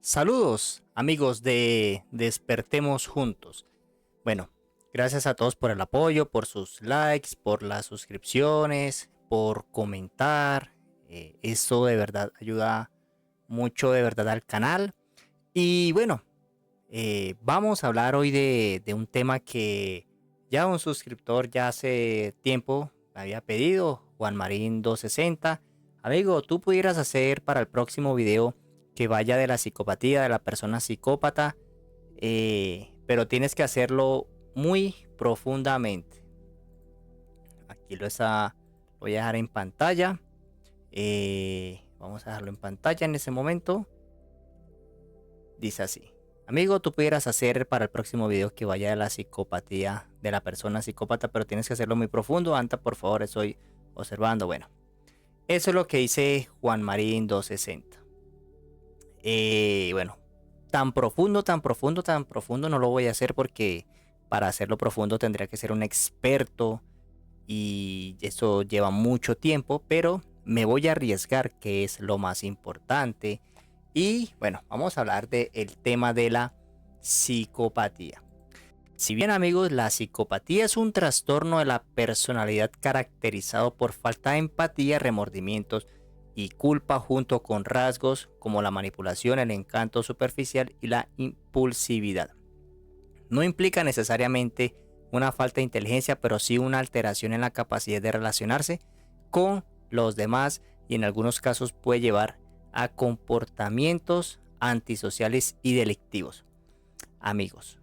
Saludos amigos de Despertemos Juntos. Bueno, gracias a todos por el apoyo, por sus likes, por las suscripciones, por comentar. Eso de verdad ayuda mucho de verdad al canal. Y bueno, vamos a hablar hoy de un tema que ya un suscriptor ya hace tiempo me había pedido, Juan Marín 260. Amigo, tú pudieras hacer para el próximo video que vaya de la psicopatía, de la persona psicópata, pero tienes que hacerlo muy profundamente. Aquí lo voy a dejar en pantalla. Vamos a dejarlo en pantalla en ese momento. Dice así. Amigo, tú pudieras hacer para el próximo video que vaya de la psicopatía de la persona psicópata, pero tienes que hacerlo muy profundo. Anta, por favor, estoy observando. Bueno, eso es lo que dice Juan Marín 260. Bueno, tan profundo, tan profundo, tan profundo no lo voy a hacer porque para hacerlo profundo tendría que ser un experto y eso lleva mucho tiempo, pero me voy a arriesgar, que es lo más importante. Y bueno, vamos a hablar del tema de la psicopatía. Si bien amigos, la psicopatía es un trastorno de la personalidad caracterizado por falta de empatía, remordimientos y culpa, junto con rasgos como la manipulación, el encanto superficial y la impulsividad. No implica necesariamente una falta de inteligencia, pero sí una alteración en la capacidad de relacionarse con los demás, y en algunos casos puede llevar a comportamientos antisociales y delictivos. Amigos,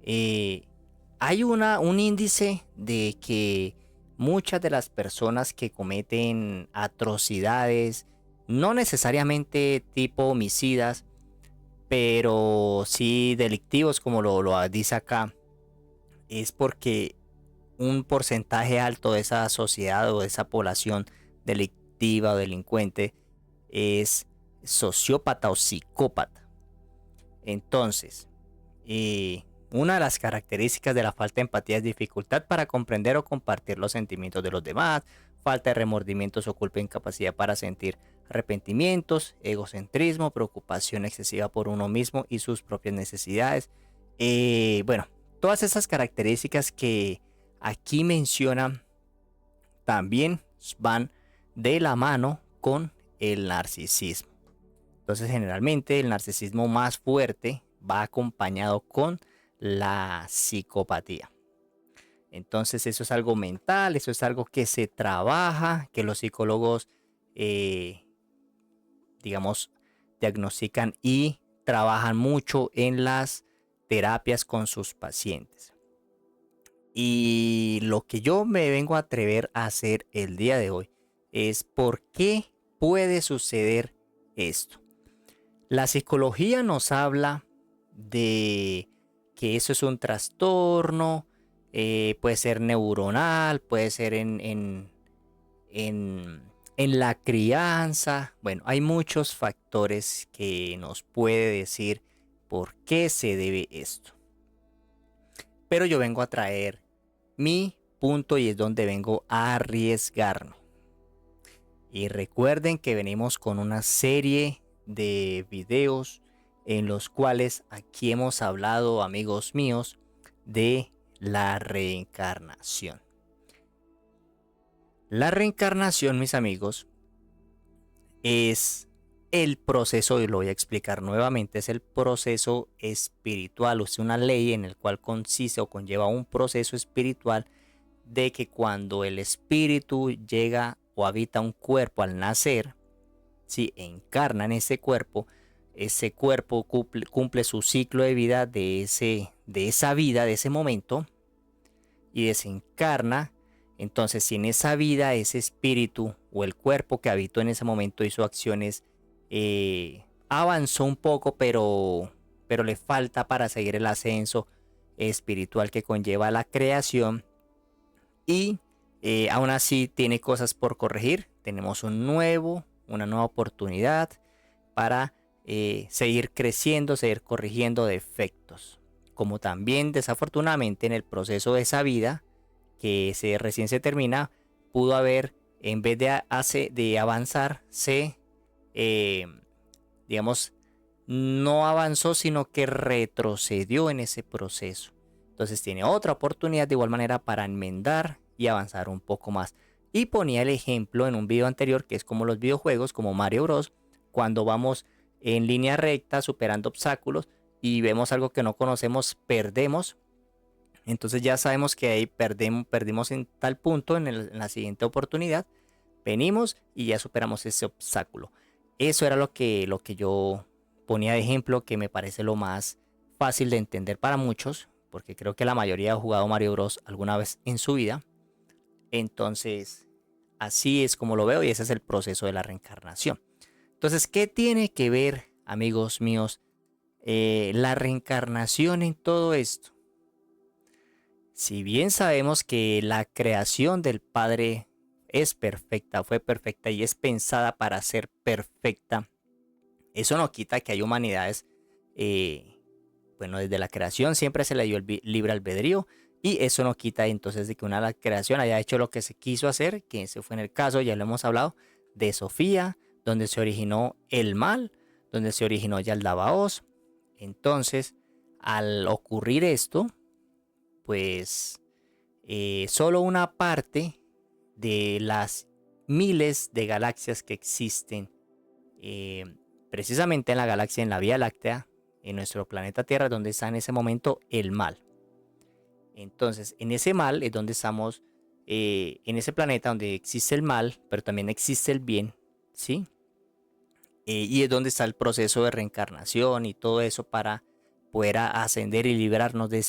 hay un índice de que muchas de las personas que cometen atrocidades, no necesariamente tipo homicidas, pero sí delictivos, como lo dice acá, es porque un porcentaje alto de esa sociedad o de esa población delictiva o delincuente es sociópata o psicópata. Entonces, una de las características de la falta de empatía es dificultad para comprender o compartir los sentimientos de los demás, falta de remordimientos o culpa, incapacidad para sentir arrepentimientos, egocentrismo, preocupación excesiva por uno mismo y sus propias necesidades. Bueno, todas esas características que aquí mencionan también van de la mano con el narcisismo. Entonces, generalmente el narcisismo más fuerte va acompañado con la psicopatía. Entonces, eso es algo mental, eso es algo que se trabaja, que los psicólogos, eh, digamos, diagnostican y trabajan mucho en las terapias con sus pacientes. Y lo que yo me vengo a atrever a hacer el día de hoy es por qué puede suceder esto. La psicología nos habla de que eso es un trastorno, puede ser neuronal, puede ser en la crianza. Bueno, hay muchos factores que nos puede decir por qué se debe esto. Pero yo vengo a traer mi punto y es donde vengo a arriesgarme. Y recuerden que venimos con una serie de videos en los cuales aquí hemos hablado, amigos míos, de la reencarnación. La reencarnación, mis amigos, es el proceso, y lo voy a explicar nuevamente, es el proceso espiritual, o sea, una ley en el cual consiste o conlleva un proceso espiritual de que cuando el espíritu llega o habita un cuerpo al nacer, si encarna en ese cuerpo cumple su ciclo de vida de esa vida, de ese momento, y desencarna. Entonces, si en esa vida ese espíritu o el cuerpo que habitó en ese momento hizo acciones, avanzó un poco, pero le falta para seguir el ascenso espiritual que conlleva la creación, y aún así tiene cosas por corregir, tenemos una nueva oportunidad para seguir creciendo, seguir corrigiendo defectos. Como también desafortunadamente en el proceso de esa vida que recién se termina, pudo haber, en vez de avanzar, digamos, no avanzó, sino que retrocedió en ese proceso. Entonces tiene otra oportunidad de igual manera para enmendar y avanzar un poco más. Y ponía el ejemplo en un video anterior, que es como los videojuegos, como Mario Bros. Cuando vamos en línea recta, superando obstáculos y vemos algo que no conocemos, perdemos. Entonces ya sabemos que ahí perdimos en tal punto en la siguiente oportunidad. Venimos y ya superamos ese obstáculo. Eso era lo que yo ponía de ejemplo, que me parece lo más fácil de entender para muchos, porque creo que la mayoría ha jugado Mario Bros. Alguna vez en su vida. Entonces, así es como lo veo y ese es el proceso de la reencarnación. Entonces, ¿qué tiene que ver, amigos míos, la reencarnación en todo esto? Si bien sabemos que la creación del Padre es perfecta, fue perfecta y es pensada para ser perfecta, eso no quita que hay humanidades, eh, bueno, desde la creación siempre se le dio el libre albedrío y eso no quita entonces de que una la creación haya hecho lo que se quiso hacer, que ese fue en el caso, ya lo hemos hablado, de Sofía, donde se originó el mal, donde se originó Yaldabaoth. Entonces, al ocurrir esto, pues solo una parte de las miles de galaxias que existen eh, precisamente en la galaxia, en la Vía Láctea, en nuestro planeta Tierra, donde está en ese momento el mal. Entonces, en ese mal es donde estamos, en ese planeta donde existe el mal, pero también existe el bien, ¿sí? Y es donde está el proceso de reencarnación y todo eso para poder ascender y librarnos de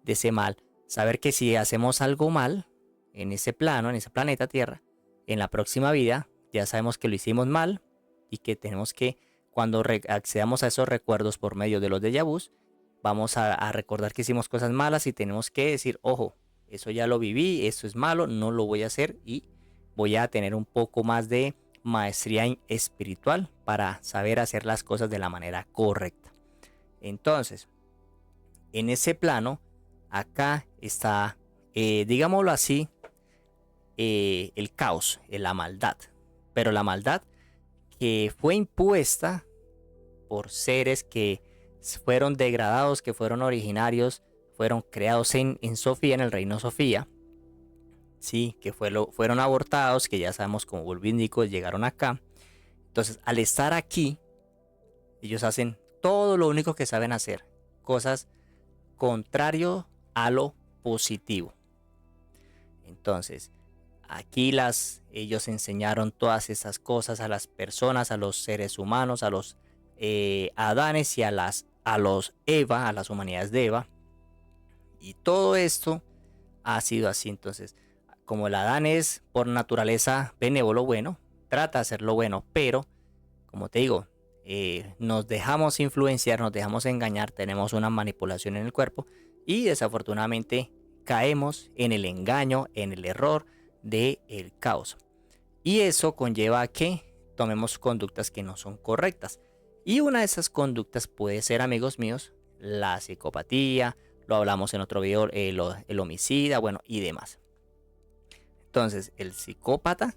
ese mal. Saber que si hacemos algo mal en ese plano, en ese planeta Tierra, en la próxima vida, ya sabemos que lo hicimos mal y que tenemos que, cuando accedamos a esos recuerdos por medio de los déjà vus, vamos a recordar que hicimos cosas malas y tenemos que decir, ojo, eso ya lo viví, eso es malo, no lo voy a hacer y voy a tener un poco más de maestría espiritual para saber hacer las cosas de la manera correcta. Entonces, en ese plano, acá está, digámoslo así, el caos, la maldad. Pero la maldad que fue impuesta por seres que fueron degradados, que fueron originarios, fueron creados en Sofía, en el reino Sofía. Sí, que fueron abortados, que ya sabemos como volvíndicos llegaron acá. Entonces, al estar aquí, ellos hacen todo lo único que saben hacer, cosas contrario a lo positivo. Entonces, aquí ellos enseñaron todas esas cosas a las personas, a los seres humanos, a los Adanes y a los Eva, a las humanidades de Eva. Y todo esto ha sido así. Entonces, como el Adán es por naturaleza benévolo, bueno, trata de hacer lo bueno, pero, como te digo, nos dejamos influenciar, nos dejamos engañar, tenemos una manipulación en el cuerpo y desafortunadamente caemos en el engaño, en el error del caos. Y eso conlleva a que tomemos conductas que no son correctas. Y una de esas conductas puede ser, amigos míos, la psicopatía, lo hablamos en otro video, el homicida, bueno, y demás. Entonces, el psicópata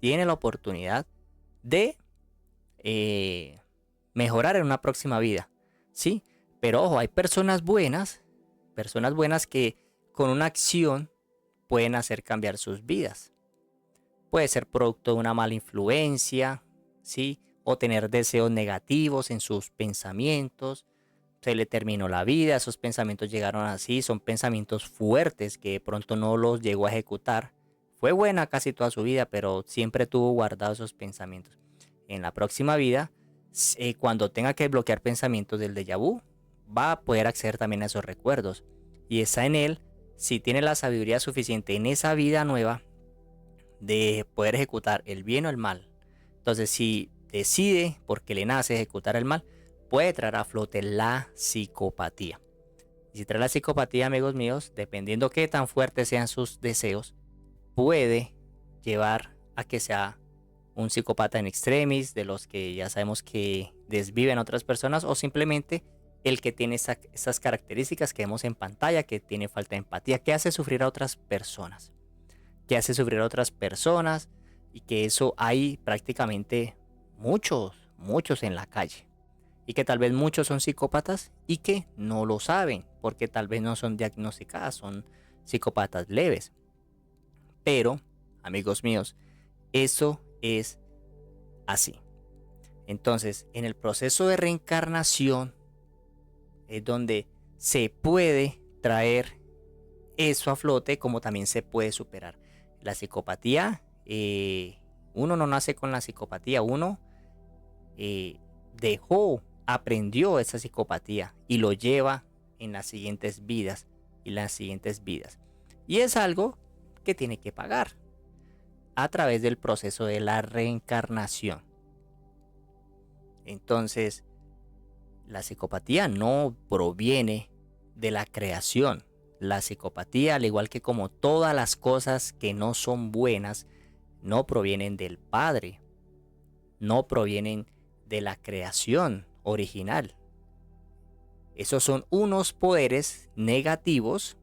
tiene la oportunidad de mejorar en una próxima vida, ¿sí? Pero ojo, hay personas buenas que con una acción pueden hacer cambiar sus vidas. Puede ser producto de una mala influencia, ¿sí? O tener deseos negativos en sus pensamientos. Se le terminó la vida, esos pensamientos llegaron así, son pensamientos fuertes que de pronto no los llegó a ejecutar. Fue buena casi toda su vida, pero siempre tuvo guardados esos pensamientos. En la próxima vida, cuando tenga que bloquear pensamientos del déjà vu, va a poder acceder también a esos recuerdos. Y está en él, si tiene la sabiduría suficiente en esa vida nueva, de poder ejecutar el bien o el mal. Entonces, si decide, porque le nace ejecutar el mal, puede traer a flote la psicopatía. Y si trae la psicopatía, amigos míos, dependiendo qué tan fuertes sean sus deseos, puede llevar a que sea un psicópata en extremis, de los que ya sabemos que desviven a otras personas, o simplemente el que tiene esas características que vemos en pantalla, que tiene falta de empatía, que hace sufrir a otras personas. Que hace sufrir a otras personas y que eso hay prácticamente muchos en la calle. y que tal vez muchos son psicópatas y que no lo saben, porque tal vez no son diagnosticadas, son psicópatas leves. Pero, amigos míos, eso es así. Entonces, en el proceso de reencarnación es donde se puede traer eso a flote, como también se puede superar. La psicopatía, uno no nace con la psicopatía, uno aprendió esa psicopatía y lo lleva en las siguientes vidas y las siguientes vidas. Y es algo que tiene que pagar a través del proceso de la reencarnación. Entonces, la psicopatía no proviene de la creación. La psicopatía, al igual que como todas las cosas que no son buenas, no provienen del Padre, no provienen de la creación original. Esos son unos poderes negativos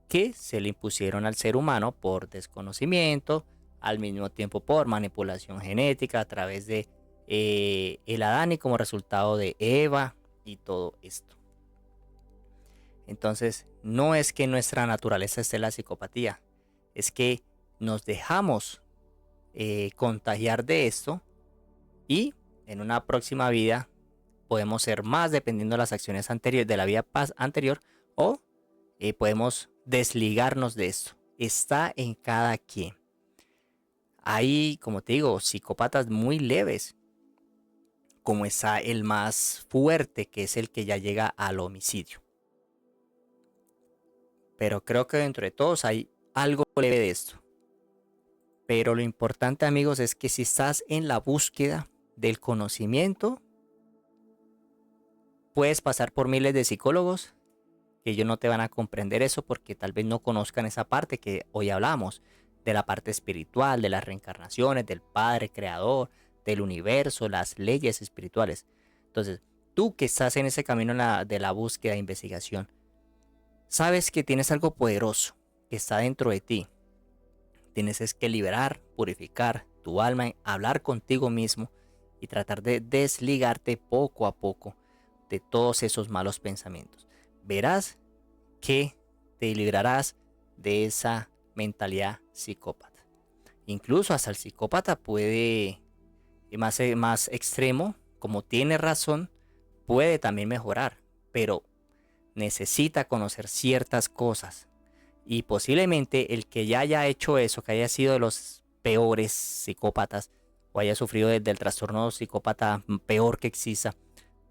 que se le impusieron al ser humano por desconocimiento, al mismo tiempo por manipulación genética a través de el Adán y como resultado de Eva y todo esto. Entonces, no es que nuestra naturaleza esté la psicopatía, es que nos dejamos contagiar de esto y en una próxima vida podemos ser más dependiendo de las acciones anteriores de la vida anterior o podemos desligarnos de esto. Está en cada quien. Hay, como te digo, psicópatas muy leves, como está el más fuerte, que es el que ya llega al homicidio. Pero creo que dentro de todos hay algo leve de esto. Pero lo importante, amigos, es que si estás en la búsqueda del conocimiento, puedes pasar por miles de psicólogos que ellos no te van a comprender eso porque tal vez no conozcan esa parte que hoy hablamos, de la parte espiritual, de las reencarnaciones, del Padre Creador, del universo, las leyes espirituales. Entonces, tú que estás en ese camino de la búsqueda e investigación, sabes que tienes algo poderoso que está dentro de ti. Tienes que liberar, purificar tu alma, hablar contigo mismo y tratar de desligarte poco a poco de todos esos malos pensamientos. Verás que te librarás de esa mentalidad psicópata. Incluso hasta el psicópata puede, más extremo, como tiene razón, puede también mejorar, pero necesita conocer ciertas cosas. Y posiblemente el que ya haya hecho eso, que haya sido de los peores psicópatas o haya sufrido desde el trastorno psicópata peor que exista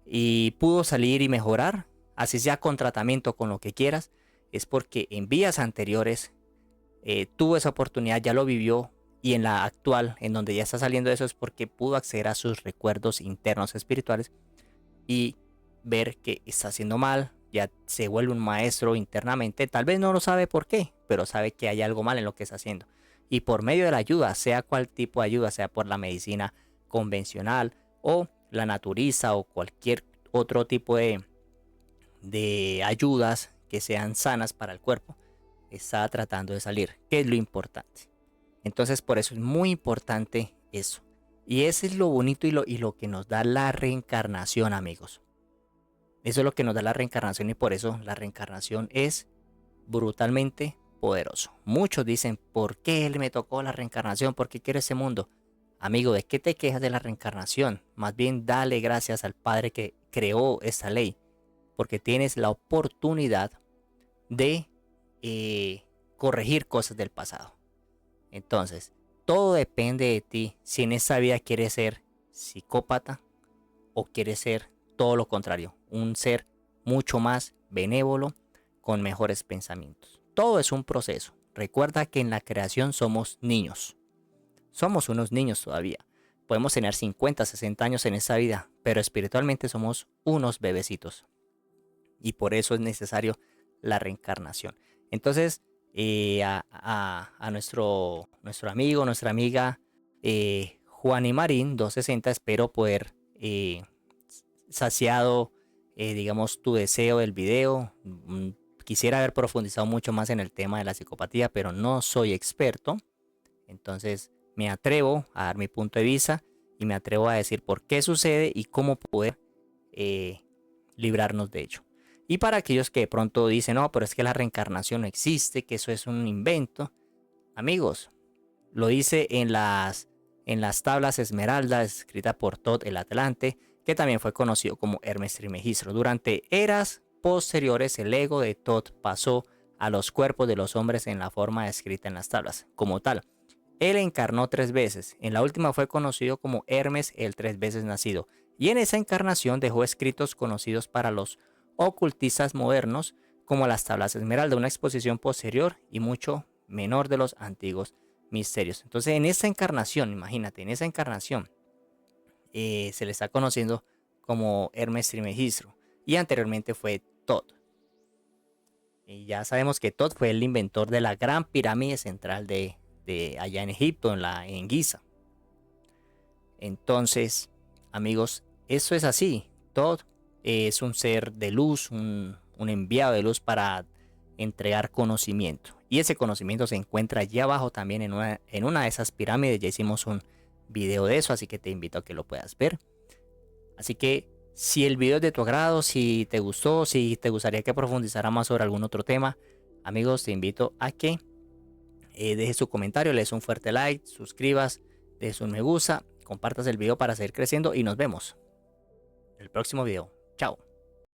y pudo salir y mejorar, así sea con tratamiento, con lo que quieras, es porque en vidas anteriores tuvo esa oportunidad, ya lo vivió, y en la actual, en donde ya está saliendo de eso, es porque pudo acceder a sus recuerdos internos espirituales y ver que está haciendo mal, ya se vuelve un maestro internamente, tal vez no lo sabe por qué, pero sabe que hay algo mal en lo que está haciendo. Y por medio de la ayuda, sea cual tipo de ayuda, sea por la medicina convencional o la naturista o cualquier otro tipo de ayudas que sean sanas para el cuerpo, está tratando de salir, que es lo importante. Entonces por eso es muy importante eso. Y ese es lo bonito y lo que nos da la reencarnación, amigos. Eso es lo que nos da la reencarnación y por eso la reencarnación es brutalmente poderoso. Muchos dicen, ¿por qué él me tocó la reencarnación? ¿Por qué quiero ese mundo? Amigo, ¿de qué te quejas de la reencarnación? Más bien dale gracias al Padre que creó esta ley, porque tienes la oportunidad de corregir cosas del pasado. Entonces, todo depende de ti si en esta vida quieres ser psicópata o quieres ser todo lo contrario, un ser mucho más benévolo con mejores pensamientos. Todo es un proceso. Recuerda que en la creación somos niños. Somos unos niños todavía. Podemos tener 50, 60 años en esta vida, pero espiritualmente somos unos bebecitos. Y por eso es necesario la reencarnación. Entonces, a nuestro amigo, nuestra amiga Juan y Marín 260, espero poder saciado, digamos, tu deseo del video. Quisiera haber profundizado mucho más en el tema de la psicopatía, pero no soy experto. Entonces me atrevo a dar mi punto de vista y me atrevo a decir por qué sucede y cómo poder librarnos de ello. Y para aquellos que de pronto dicen, no, pero es que la reencarnación no existe, que eso es un invento. Amigos, lo dice en las tablas Esmeralda, escrita por Thoth el Atlante, que también fue conocido como Hermes Trismegisto. Durante eras posteriores, el ego de Thoth pasó a los cuerpos de los hombres en la forma descrita en las tablas. Como tal, él encarnó 3 veces. En la última fue conocido como Hermes el 3 veces nacido. Y en esa encarnación dejó escritos conocidos para los ocultistas modernos como las tablas Esmeralda, una exposición posterior y mucho menor de los antiguos misterios. Entonces en esa encarnación, imagínate, en esa encarnación se le está conociendo como Hermes Trismegisto y anteriormente fue Thoth. Y ya sabemos que Thoth fue el inventor de la gran pirámide central de allá en Egipto, en Giza. Entonces, amigos, eso es así. Thoth es un ser de luz, un enviado de luz para entregar conocimiento. Y ese conocimiento se encuentra allí abajo también en una de esas pirámides. Ya hicimos un video de eso, así que te invito a que lo puedas ver. Así que si el video es de tu agrado, si te gustó, si te gustaría que profundizara más sobre algún otro tema, amigos, te invito a que dejes tu comentario, le des un fuerte like, suscribas, des un me gusta, compartas el video para seguir creciendo y nos vemos en el próximo video. Chao.